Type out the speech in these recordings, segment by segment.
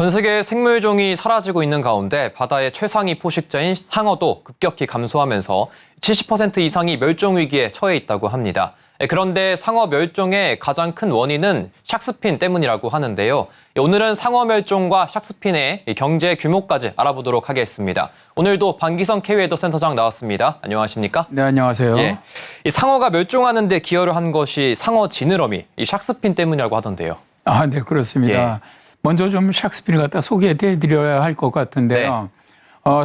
전 세계 생물종이 사라지고 있는 가운데 바다의 최상위 포식자인 상어도 급격히 감소하면서 70% 이상이 멸종 위기에 처해 있다고 합니다. 그런데 상어 멸종의 가장 큰 원인은 샥스핀 때문이라고 하는데요. 오늘은 상어 멸종과 샥스핀의 경제 규모까지 알아보도록 하겠습니다. 오늘도 방기성 K웨더 센터장 나왔습니다. 안녕하십니까? 네, 안녕하세요. 이 상어가 멸종하는 데 기여를 한 것이 상어 지느러미, 이 샥스핀 때문이라고 하던데요. 아, 네, 그렇습니다. 먼저 좀 샥스핀을 갖다 소개해드려야 할 것 같은데요.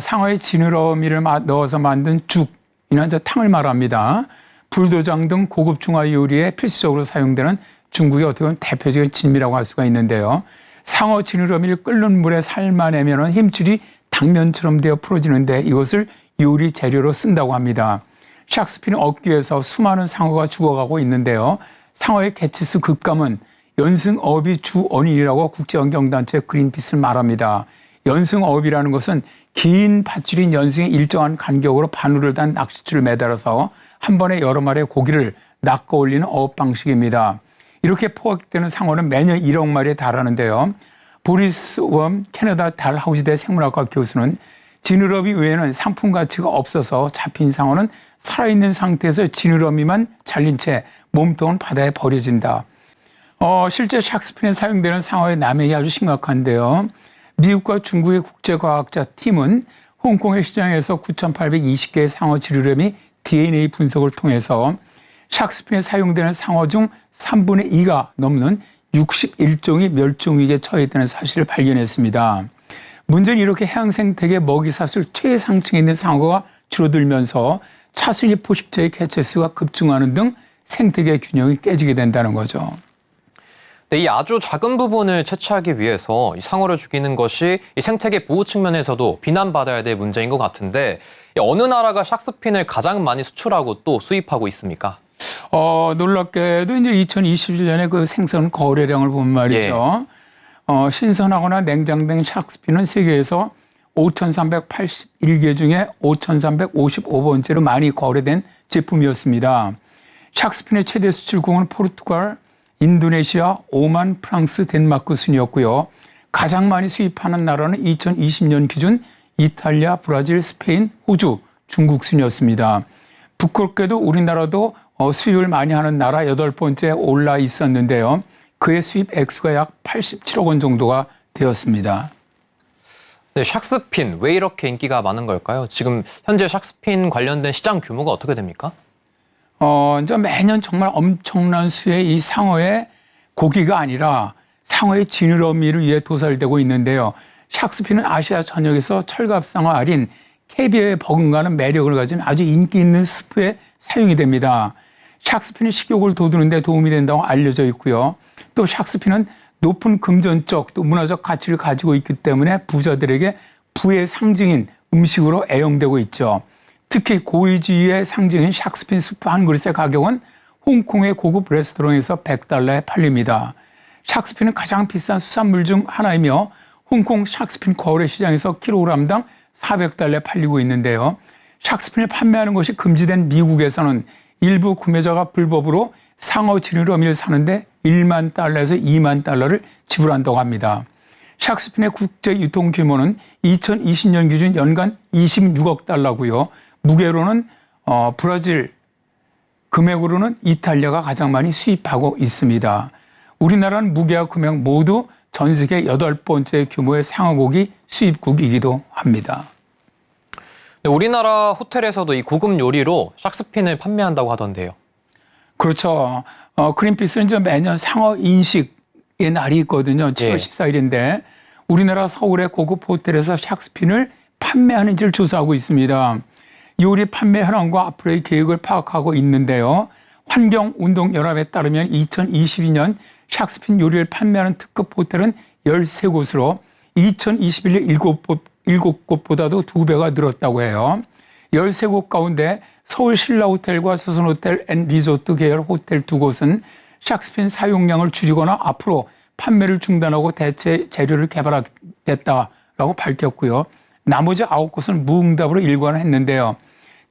상어의 지느러미를 넣어서 만든 죽이나 탕을 말합니다. 불도장 등 고급 중화 요리에 필수적으로 사용되는 중국의 어떻게 보면 대표적인 진미라고 할 수가 있는데요. 상어 지느러미를 끓는 물에 삶아내면 힘줄이 당면처럼 되어 풀어지는데 이것을 요리 재료로 쓴다고 합니다. 샥스핀을 얻기 위해서 수많은 상어가 죽어가고 있는데요. 상어의 개체수 급감은 연승어업이 주 원인이라고 국제환경단체 그린피스는 말합니다. 연승어업이라는 것은 긴 밧줄인 연승의 일정한 간격으로 바늘을 단 낚싯줄을 매달아서 한 번에 여러 마리의 고기를 낚아 올리는 어업 방식입니다. 이렇게 포획되는 상어는 매년 1억 마리에 달하는데요. 보리스 웜 캐나다 달하우지대 생물학과 교수는 지느러미 외에는 상품 가치가 없어서 잡힌 상어는 살아있는 상태에서 지느러미만 잘린 채 몸통은 바다에 버려진다. 실제 샥스핀에 사용되는 상어의 남획이 아주 심각한데요. 미국과 중국의 국제과학자 팀은 홍콩의 시장에서 9,820개의 상어 지느러미 DNA 분석을 통해서 샥스핀에 사용되는 상어 중 3분의 2가 넘는 61종이 멸종위기에 처해 있다는 사실을 발견했습니다. 문제는 이렇게 해양 생태계 먹이사슬 최상층에 있는 상어가 줄어들면서 차순위 포식자의 개체수가 급증하는 등 생태계 균형이 깨지게 된다는 거죠. 이 아주 작은 부분을 채취하기 위해서 이 상어를 죽이는 것이 이 생태계 보호 측면에서도 비난받아야 될 문제인 것 같은데 어느 나라가 샥스핀을 가장 많이 수출하고 또 수입하고 있습니까? 놀랍게도 이제 2021년에 그 생선 거래량을 보면 말이죠. 신선하거나 냉장된 샥스핀은 세계에서 5,381개 중에 5,355번째로 많이 거래된 제품이었습니다. 샥스핀의 최대 수출국은 포르투갈, 인도네시아, 오만, 프랑스, 덴마크 순이었고요. 가장 많이 수입하는 나라는 2020년 기준 이탈리아, 브라질, 스페인, 호주, 중국 순이었습니다. 부끄럽게도 우리나라도 수입을 많이 하는 나라 8번째에 올라 있었는데요. 그의 수입 액수가 약 87억 원 정도가 되었습니다. 네, 샥스핀 왜 이렇게 인기가 많은 걸까요? 지금 현재 샥스핀 관련된 시장 규모가 어떻게 됩니까? 이제 매년 정말 엄청난 수의 이 상어의 고기가 아니라 상어의 지느러미를 위해 도살되고 있는데요. 샥스핀은 아시아 전역에서 철갑상어 알인 캐비어에 버금가는 매력을 가진 아주 인기 있는 스프에 사용이 됩니다. 샥스핀은 식욕을 돋우는 데 도움이 된다고 알려져 있고요. 또 샥스핀은 높은 금전적 또 문화적 가치를 가지고 있기 때문에 부자들에게 부의 상징인 음식으로 애용되고 있죠. 특히 고위주의의 상징인 샥스핀 수프 한 그릇의 가격은 홍콩의 고급 레스토랑에서 $100에 팔립니다. 샥스핀은 가장 비싼 수산물 중 하나이며 홍콩 샥스핀 거래 시장에서 킬로그램당 $400에 팔리고 있는데요. 샥스핀을 판매하는 것이 금지된 미국에서는 일부 구매자가 불법으로 상어 지느러미를 사는데 $10,000에서 $20,000를 지불한다고 합니다. 샥스핀의 국제 유통 규모는 2020년 기준 연간 26억 달러고요. 무게로는 브라질, 금액으로는 이탈리아가 가장 많이 수입하고 있습니다. 우리나라는 무게와 금액 모두 전 세계 8번째 규모의 상어고기 수입국이기도 합니다. 네, 우리나라 호텔에서도 이 고급 요리로 샥스핀을 판매한다고 하던데요. 그렇죠. 그린피스는 이제 매년 상어 인식의 날이 있거든요. 7월 14일인데 우리나라 서울의 고급 호텔에서 샥스핀을 판매하는지를 조사하고 있습니다. 요리 판매 현황과 앞으로의 계획을 파악하고 있는데요. 환경운동연합에 따르면 2022년 샥스핀 요리를 판매하는 특급 호텔은 13곳으로 2021년 7곳보다도 2배가 늘었다고 해요. 13곳 가운데 서울 신라호텔과 조선호텔 앤 리조트 계열 호텔 2곳은 샥스핀 사용량을 줄이거나 앞으로 판매를 중단하고 대체 재료를 개발하겠다라고 밝혔고요. 나머지 9곳은 무응답으로 일관했는데요.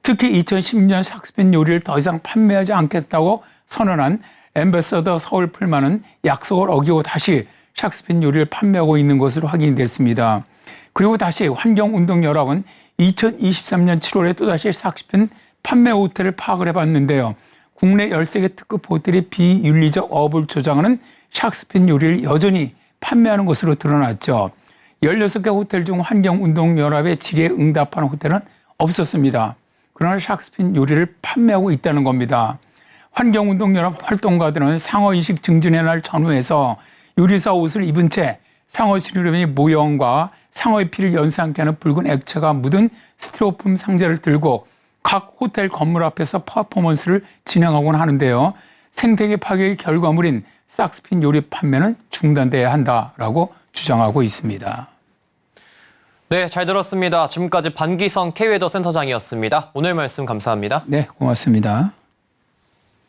특히 2010년 샥스핀 요리를 더 이상 판매하지 않겠다고 선언한 엠베서더 서울 풀만은 약속을 어기고 다시 샥스핀 요리를 판매하고 있는 것으로 확인됐습니다. 그리고 다시 환경운동연합은 2023년 7월에 또다시 샥스핀 판매 호텔을 파악을 해봤는데요. 국내 13개 특급 호텔이 비윤리적 업을 조장하는 샥스핀 요리를 여전히 판매하는 것으로 드러났죠. 16개 호텔 중 환경운동연합의 질의에 응답하는 호텔은 없었습니다. 그러나 샥스핀 요리를 판매하고 있다는 겁니다. 환경운동연합 활동가들은 상어인식 증진의 날 전후해서 요리사 옷을 입은 채 상어 지느러미 모형과 상어의 피를 연상케 하는 붉은 액체가 묻은 스티로폼 상자를 들고 각 호텔 건물 앞에서 퍼포먼스를 진행하곤 하는데요. 생태계 파괴의 결과물인 샥스핀 요리 판매는 중단돼야 한다라고 주장하고 있습니다. 네, 잘 들었습니다. 지금까지 반기성 K웨더 센터장이었습니다. 오늘 말씀 감사합니다. 네, 고맙습니다.